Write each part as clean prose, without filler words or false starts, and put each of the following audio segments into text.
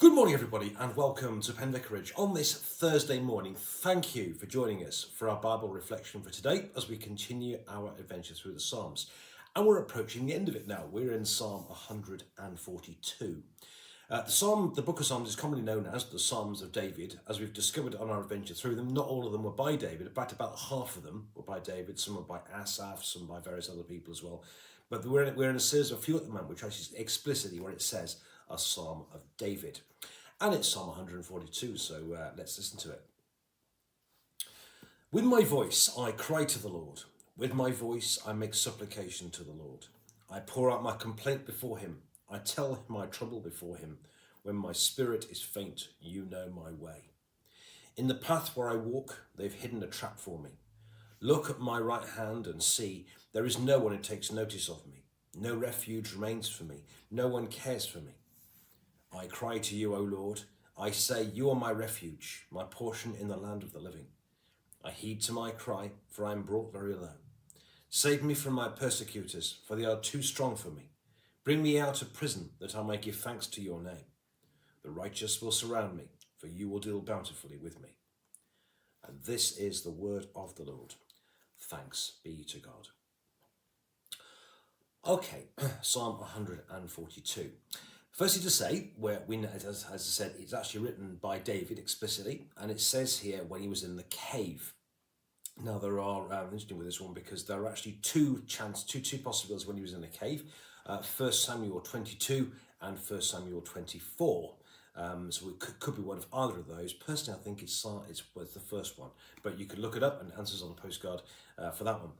Good morning, everybody, and welcome to Penn Vicarage on this Thursday morning. Thank you for joining us for our Bible reflection for today as we continue our adventure through the Psalms. And we're approaching the end of it now. We're in Psalm 142. The book of Psalms is commonly known as the Psalms of David, as we've discovered on our adventure through them. Not all of them were by David. In fact, about half of them were by David. Some were by Asaph, some by various other people as well. But we're in a series of a few at the moment, which actually explicitly where it says a Psalm of David. And it's Psalm 142, so let's listen to it. With my voice I cry to the Lord. With my voice I make supplication to the Lord. I pour out my complaint before him. I tell him my trouble before him. When my spirit is faint, you know my way. In the path where I walk, they've hidden a trap for me. Look at my right hand and see, there is no one who takes notice of me. No refuge remains for me. No one cares for me. I cry to you, O Lord. I say, you are my refuge, my portion in the land of the living. I heed to my cry, for I am brought very low. Save me from my persecutors, for they are too strong for me. Bring me out of prison, that I may give thanks to your name. The righteous will surround me, for you will deal bountifully with me. And this is the word of the Lord. Thanks be to God. Okay, Psalm 142. Firstly to say, where we know, as I said, it's actually written by David explicitly, and it says here when he was in the cave. Now there are, interesting with this one, because there are actually two possibilities when he was in the cave. 1 Samuel 22 and 1 Samuel 24. So it could be one of either of those. Personally, I think it's the first one, but you could look it up and answers on the postcard for that one.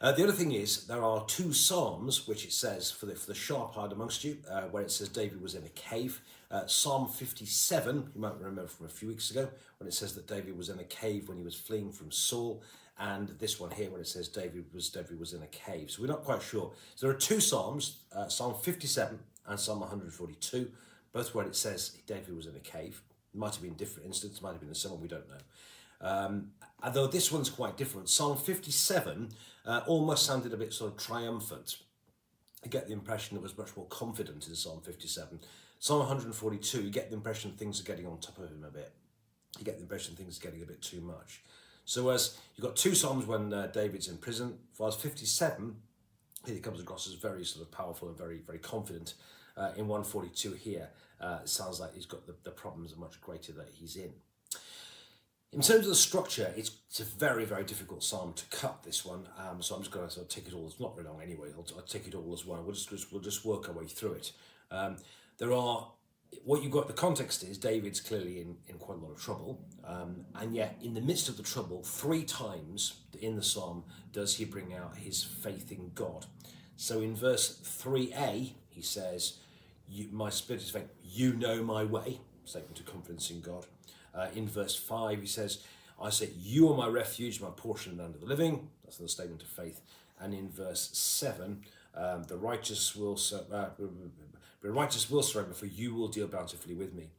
The other thing is there are two psalms which it says for the sharp-eyed amongst you, where it says David was in a cave. Psalm 57, you might remember from a few weeks ago, when it says that David was in a cave when he was fleeing from Saul, and this one here when it says David was in a cave. So we're not quite sure. So there are two psalms, Psalm 57 and Psalm 142. Both where it says David was in a cave. It might have been different instances, might have been the same one, we don't know. Although this one's quite different. Psalm 57 almost sounded a bit sort of triumphant. I get the impression it was much more confident in Psalm 57. Psalm 142, you get the impression things are getting on top of him a bit. You get the impression things are getting a bit too much. So as you've got two Psalms when David's in prison, verse 57, he comes across as very sort of powerful and very, very confident. In 142 here, it sounds like he's got the problems are much greater that he's in. In terms of the structure, it's a very, very difficult psalm to cut, this one. So I'm just going to sort of take it all. It's not very long anyway. I'll take it all as one. We'll just work our way through it. What you've got, the context is David's clearly in quite a lot of trouble. And yet in the midst of the trouble, 3 times in the psalm does he bring out his faith in God. So in verse 3a, he says, my spirit is faint, you know my way, statement of confidence in God. In verse 5, he says, I say, you are my refuge, my portion in the land of the living. That's the statement of faith. And in verse 7, the righteous will surrender, for you will deal bountifully with me.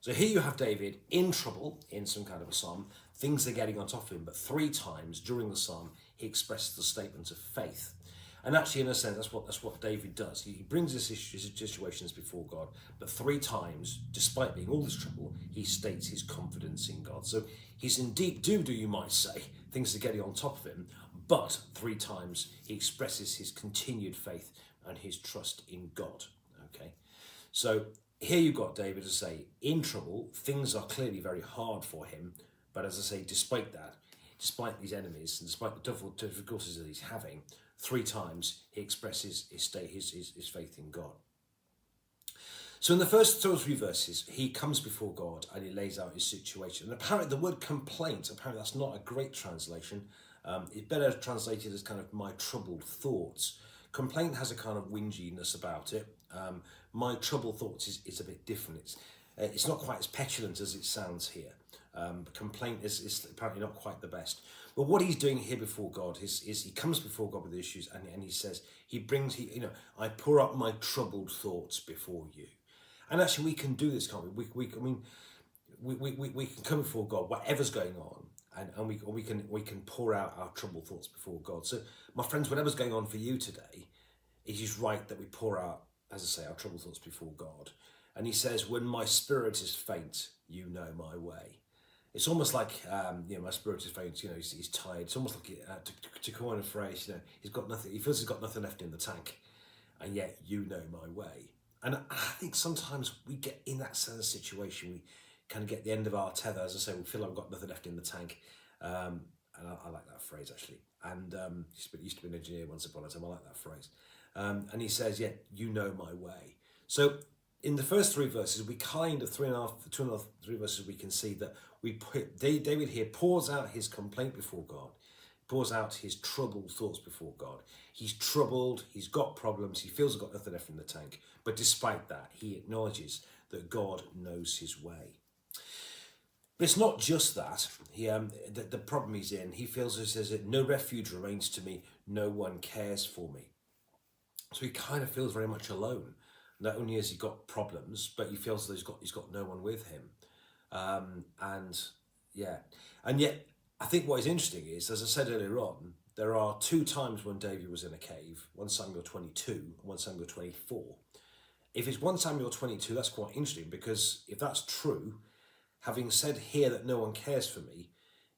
So here you have David in trouble in some kind of a psalm. Things are getting on top of him, but 3 times during the psalm, he expresses the statement of faith. And actually, in a sense, that's what David does. He brings his situations before God, but 3 times, despite being all this trouble, he states his confidence in God. So he's in deep doo-doo, you might say. Things are getting on top of him, but 3 times he expresses his continued faith and his trust in God. Okay, so here you've got David to say, in trouble, things are clearly very hard for him, but as I say, despite that, despite these enemies and despite the difficulties that he's having, 3 times he expresses his faith in God. So in the first 2 or 3 verses, he comes before God and he lays out his situation. And apparently the word complaint, apparently that's not a great translation. It's better translated as kind of my troubled thoughts. Complaint has a kind of whinginess about it. My troubled thoughts is a bit different. It's not quite as petulant as it sounds here. Complaint is apparently not quite the best. But what he's doing here before God is he comes before God with the issues and he says, I pour up my troubled thoughts before you. And actually we can do this, can't we? We can come before God, whatever's going on, and we can pour out our troubled thoughts before God. So my friends, whatever's going on for you today, it is right that we pour out, as I say, our troubled thoughts before God. And he says, when my spirit is faint, you know my way. It's almost like, my spirit is faint, he's tired. It's almost like, to coin a phrase, he's got nothing, he feels he's got nothing left in the tank, and yet you know my way. And I think sometimes we get in that sort of situation, we kind of get the end of our tether, as I say, we feel like we've got nothing left in the tank. And I like that phrase, actually. And used to be an engineer once upon a time, I like that phrase. And he says, yeah, you know my way. So in the first three verses, we kind of, three verses, we can see that David here pours out his complaint before God, pours out his troubled thoughts before God. He's troubled, he's got problems, he feels he's got nothing left in the tank. But despite that, he acknowledges that God knows his way. But it's not just that. The problem he's in, he feels as if no refuge remains to me, no one cares for me. So he kind of feels very much alone. Not only has he got problems, but he feels that he's got no one with him. And yet I think what is interesting is, as I said earlier on, there are two times when David was in a cave, 1 Samuel 22 and 1 Samuel 24. If it's 1 Samuel 22, that's quite interesting, because if that's true, having said here that no one cares for me,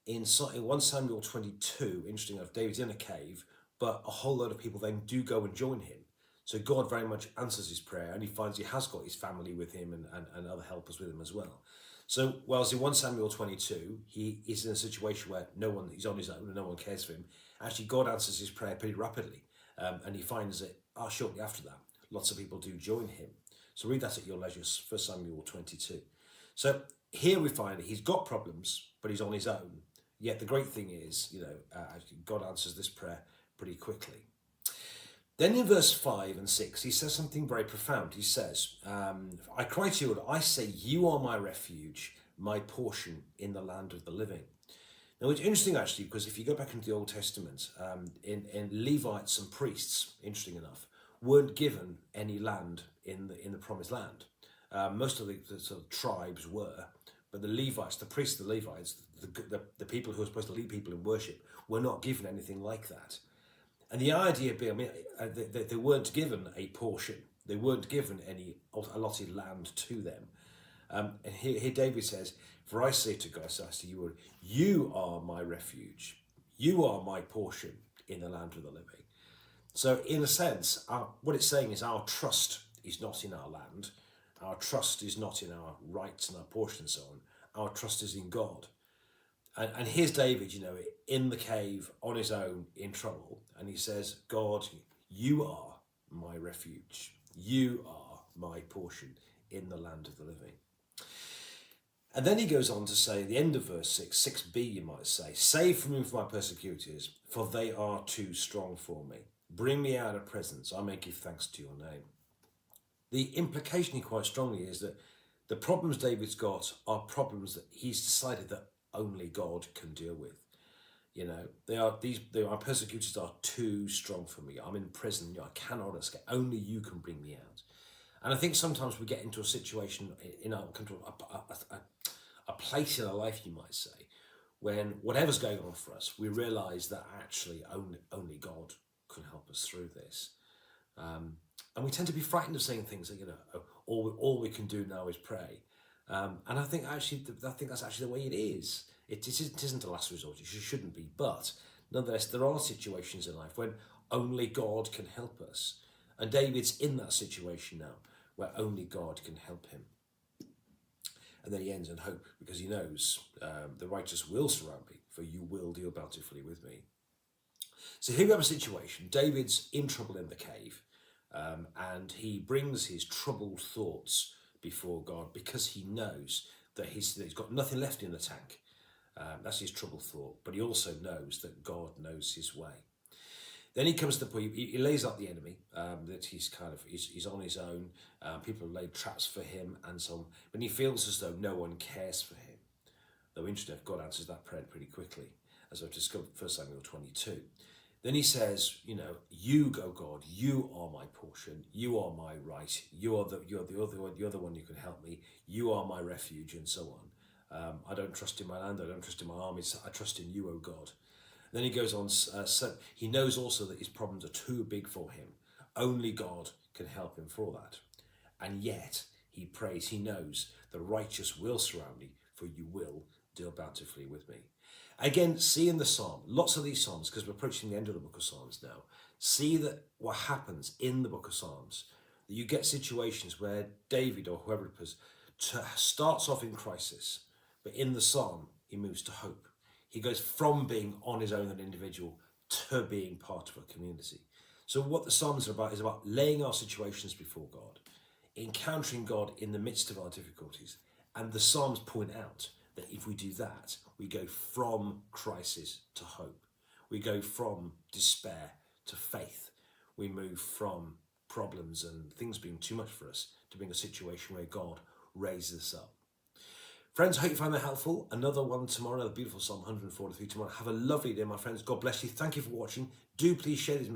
in 1 Samuel 22, interesting enough, David's in a cave, but a whole load of people then do go and join him. So God very much answers his prayer, and he finds he has got his family with him and other helpers with him as well. So whilst in 1 Samuel 22, he is in a situation where he's on his own and no one cares for him, actually God answers his prayer pretty rapidly. And he finds that shortly after that, lots of people do join him. So read that at your leisure, 1 Samuel 22. So here we find that he's got problems, but he's on his own. Yet the great thing is, God answers this prayer pretty quickly. Then in verse 5 and 6, he says something very profound. He says, I cry to you, Lord, I say, you are my refuge, my portion in the land of the living. Now, it's interesting, actually, because if you go back into the Old Testament, in Levites and priests, interesting enough, weren't given any land in the Promised Land. Most of the sort of tribes were, but the Levites, the priests of the Levites, the people who were supposed to lead people in worship, were not given anything like that. And the idea being, they weren't given a portion. They weren't given any allotted land to them. And here David says, for I say to God, I say to you, you are my refuge. You are my portion in the land of the living. So in a sense, what it's saying is our trust is not in our land. Our trust is not in our rights and our portion and so on. Our trust is in God. And here's David, in the cave, on his own, in trouble. And he says, God, you are my refuge. You are my portion in the land of the living. And then he goes on to say, at the end of verse 6, 6b, you might say, save from me from my persecutors, for they are too strong for me. Bring me out of presence, I may give thanks to your name. The implication here quite strongly is that the problems David's got are problems that he's decided that only God can deal with. Our persecutors are too strong for me. I'm in prison. I cannot escape. Only you can bring me out. And I think sometimes we get into a situation a place in our life, you might say, when whatever's going on for us, we realise that actually only God can help us through this. And we tend to be frightened of saying things that all we can do now is pray. And I think that's actually the way it is. It isn't a last resort. It shouldn't be. But nonetheless, there are situations in life when only God can help us. And David's in that situation now where only God can help him. And then he ends in hope because he knows the righteous will surround me, for you will deal bountifully with me. So here we have a situation. David's in trouble in the cave, and he brings his troubled thoughts before God because he knows that he's got nothing left in the tank. That's his troubled thought, but he also knows that God knows his way. Then he comes to the point, he lays out the enemy, that he's on his own, people have laid traps for him and so on, but he feels as though no one cares for him. Though interesting, God answers that prayer pretty quickly, as I've discovered 1 Samuel 22. Then he says, you go, God, you are my portion, you are my right, you're the one who can help me, you are my refuge, and so on. I don't trust in my land, I don't trust in my armies, I trust in you, O God. Then he goes on, so he knows also that his problems are too big for him. Only God can help him for that. And yet, he prays, he knows the righteous will surround me, for you will deal bountifully with me. Again, see in the psalm, lots of these psalms, because we're approaching the end of the book of Psalms now, see that what happens in the book of Psalms, that you get situations where David or whoever it was starts off in crisis, but in the psalm, he moves to hope. He goes from being on his own an individual to being part of a community. So what the Psalms are about is about laying our situations before God, encountering God in the midst of our difficulties. And the Psalms point out that if we do that, we go from crisis to hope. We go from despair to faith. We move from problems and things being too much for us to being a situation where God raises us up. Friends, I hope you found that helpful. Another one tomorrow, the beautiful Psalm 143 tomorrow. Have a lovely day, my friends. God bless you. Thank you for watching. Do please share these